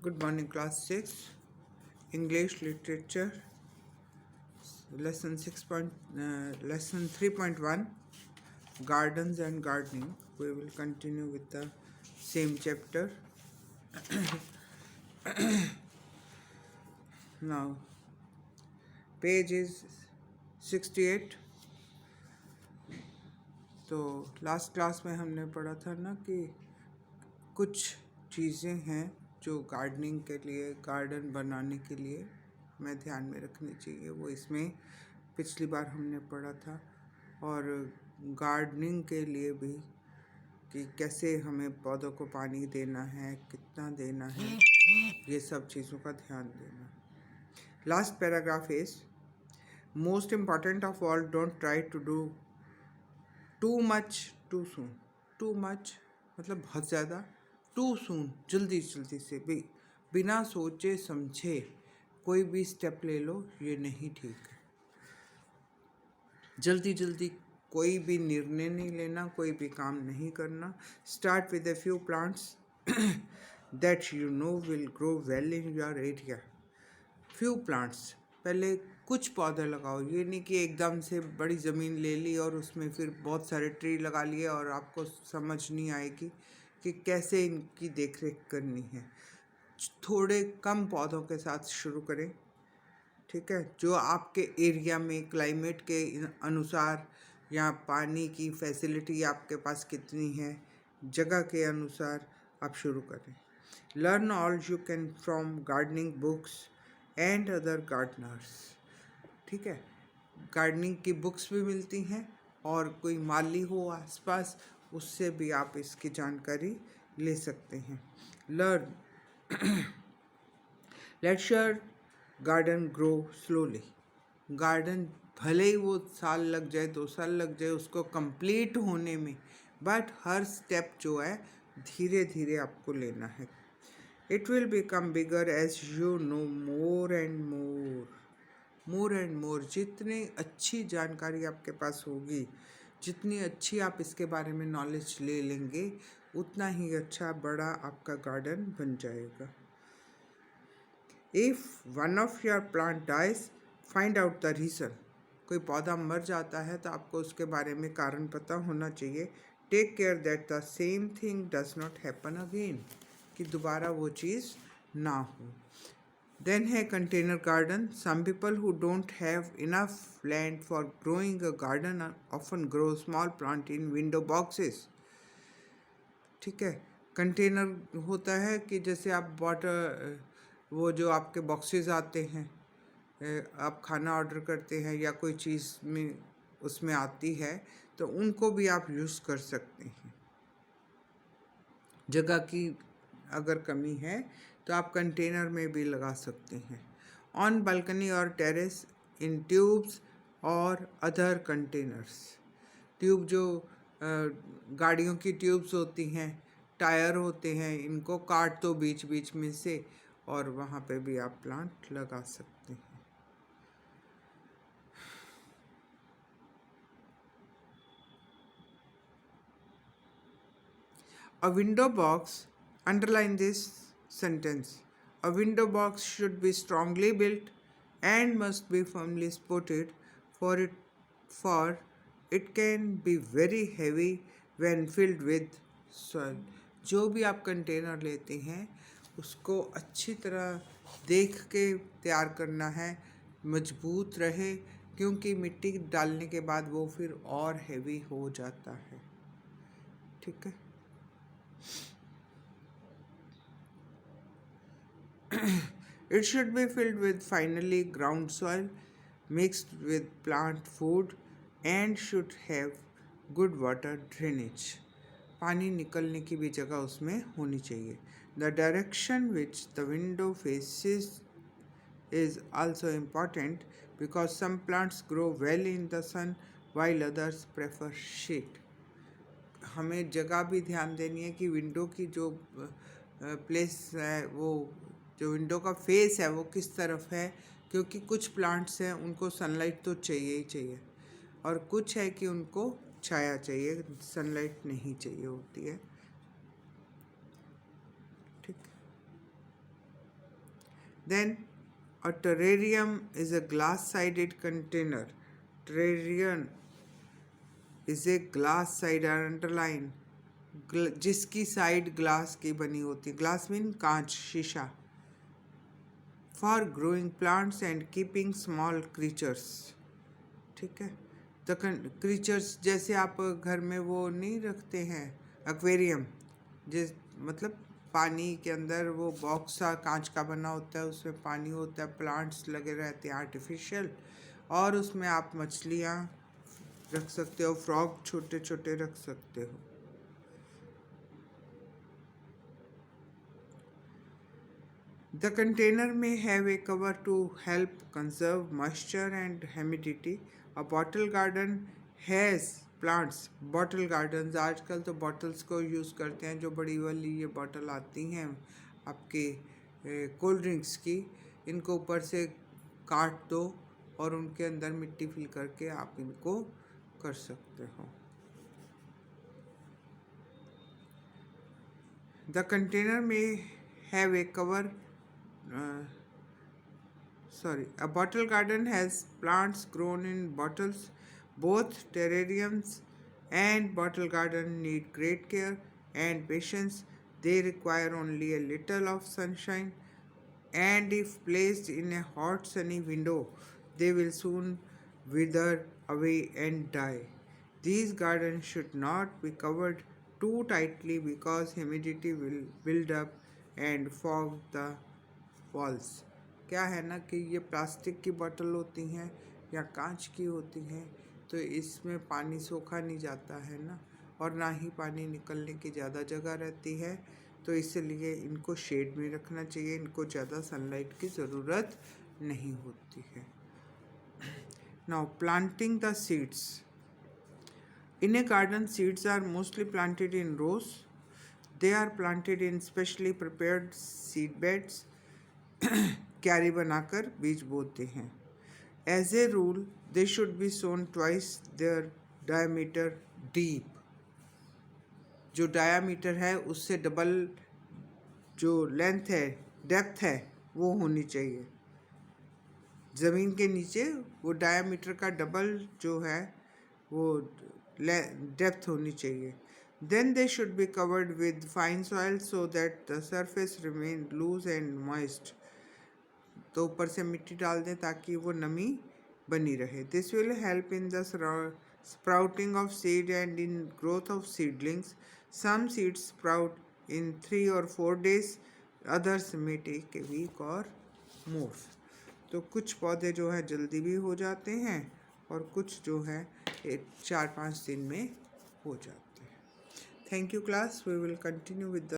Good morning, class 6, English literature, lesson 3.1, Gardens and Gardening. We will continue with the same chapter. Now, page is 68. तो last class में हमने पढ़ा था ना कि कुछ चीज़ें हैं जो गार्डनिंग के लिए, गार्डन बनाने के लिए हमें ध्यान में रखनी चाहिए। वो इसमें पिछली बार हमने पढ़ा था। और गार्डनिंग के लिए भी कि कैसे हमें पौधों को पानी देना है, कितना देना है, ये सब चीज़ों का ध्यान देना। Last paragraph is most important of all, don't try to do too much too soon. Too much मतलब बहुत ज़्यादा, टू सून जल्दी से भी बिना सोचे समझे कोई भी स्टेप ले लो, ये नहीं ठीक है। जल्दी कोई भी निर्णय नहीं लेना, कोई भी काम नहीं करना। Start with a few plants that you know will grow well in your area. Few plants, पहले कुछ पौधे लगाओ। ये नहीं कि एकदम से बड़ी ज़मीन ले ली और उसमें फिर बहुत सारे ट्री लगा लिए और आपको समझ नहीं आएगी कि कैसे इनकी देखरेख करनी है। थोड़े कम पौधों के साथ शुरू करें, ठीक है, जो आपके एरिया में क्लाइमेट के अनुसार या पानी की फैसिलिटी आपके पास कितनी है, जगह के अनुसार आप शुरू करें। Learn all you can from gardening books and other Gardner's. ठीक है, गार्डनिंग की बुक्स भी मिलती हैं और कोई माली हो आसपास, उससे भी आप इसकी जानकारी ले सकते हैं। Learn let's your garden grow slowly. Garden भले ही वो साल लग जाए, 2 साल लग जाए उसको कंप्लीट होने में, बट हर स्टेप जो है धीरे धीरे आपको लेना है। It will become bigger as you know more and more. जितनी अच्छी जानकारी आपके पास होगी, जितनी अच्छी आप इसके बारे में नॉलेज ले लेंगे, उतना ही अच्छा बड़ा आपका गार्डन बन जाएगा। If one of your plant dies, find out the reason. कोई पौधा मर जाता है तो आपको उसके बारे में कारण पता होना चाहिए। Take care that the same thing does not happen again, कि दोबारा वो चीज़ ना हो। देन है container garden. Some people who don't have enough land for growing a garden often grow small plant in window boxes. ठीक है, container होता है कि जैसे आप वाटर, वो जो आपके बॉक्सेस आते हैं, आप खाना ऑर्डर करते हैं या कोई चीज़ में उसमें आती है, तो उनको भी आप यूज़ कर सकते हैं। जगह की अगर कमी है तो आप कंटेनर में भी लगा सकते हैं। ऑन बालकनी और टेरेस, इन ट्यूब्स और अदर कंटेनर्स। ट्यूब जो गाड़ियों की ट्यूब्स होती हैं, टायर होते हैं, इनको काट दो बीच में से और वहाँ पे भी आप प्लांट लगा सकते हैं। A window box, underline this sentence. A window box should be strongly built and must be firmly supported, for it can be very heavy when filled with soil. जो भी आप कंटेनर लेते हैं उसको अच्छी तरह देख के तैयार करना है, मजबूत रहे, क्योंकि मिट्टी डालने के बाद वो फिर और हेवी हो जाता है। ठीक है, it should be filled with finely ground soil mixed with plant food and should have good water drainage. पानी निकलने की भी जगह उसमें होनी चाहिए। The direction which the window faces is also important because some plants grow well in the sun while others prefer shade. हमें जगह भी ध्यान देनी है कि विंडो की जो प्लेस है, वो जो विंडो का फेस है वो किस तरफ है, क्योंकि कुछ प्लांट्स हैं उनको सनलाइट तो चाहिए ही चाहिए और कुछ है कि उनको छाया चाहिए, सनलाइट नहीं चाहिए होती है। ठीक, Then a terrarium is a glass-sided container. Terrarium is a glass-sided underline जिसकी साइड ग्लास की बनी होती है. ग्लास मीन कांच, शीशा. For growing plants and keeping small creatures. ठीक है. द क्रीचर्स जैसे आप घर में वो नहीं रखते हैं एक्वेरियम, जिस मतलब पानी के अंदर वो बॉक्स सा कांच का बना होता है, उसमें पानी होता है, प्लांट्स लगे रहते हैं आर्टिफिशियल, और उसमें आप मछलियाँ रख सकते हो, फ्रॉग छोटे छोटे रख सकते हो. The container may have a cover to help conserve moisture and humidity. A bottle garden has plants. Bottle gardens आजकल तो bottles को यूज़ करते हैं, जो बड़ी वाली ये बॉटल आती हैं आपके कोल्ड ड्रिंक्स की. इनको ऊपर से काट दो और उनके अंदर मिट्टी फिल करके आप इनको कर सकते हो. The container may have a cover. A bottle garden has plants grown in bottles. Both terrariums and bottle garden need great care and patience. They require only a little of sunshine, and if placed in a hot sunny window, they will soon wither away and die. These gardens should not be covered too tightly because humidity will build up and fog the walls. क्या है ना कि ये plastic की बोतल होती हैं या कांच की होती हैं, तो इसमें पानी सोखा नहीं जाता है ना, और ना ही पानी निकलने की ज़्यादा जगह रहती है, तो इसलिए इनको शेड में रखना चाहिए. इनको ज़्यादा सनलाइट की ज़रूरत नहीं होती है. Now planting the seeds. In a garden seeds are mostly planted in rows. They are planted in specially prepared seed beds. क्यारी बनाकर बीज बोते हैं. As a rule they should be sown twice their diameter deep. जो diameter है उससे double जो length है, डेप्थ है, वो होनी चाहिए. ज़मीन के नीचे वो डायामीटर का डबल जो है वो डेप्थ होनी चाहिए. Then they should be covered with fine soil so that the surface remain loose and moist. तो ऊपर से मिट्टी डाल दें ताकि वो नमी बनी रहे. This will help in the sprouting of seed and in growth of seedlings. Some seeds sprout in 3 or 4 days. Others may take a week or more. तो कुछ पौधे जो हैं जल्दी भी हो जाते हैं और कुछ जो हैं 4-5 दिन में हो जाते हैं. Thank you class. We will continue with the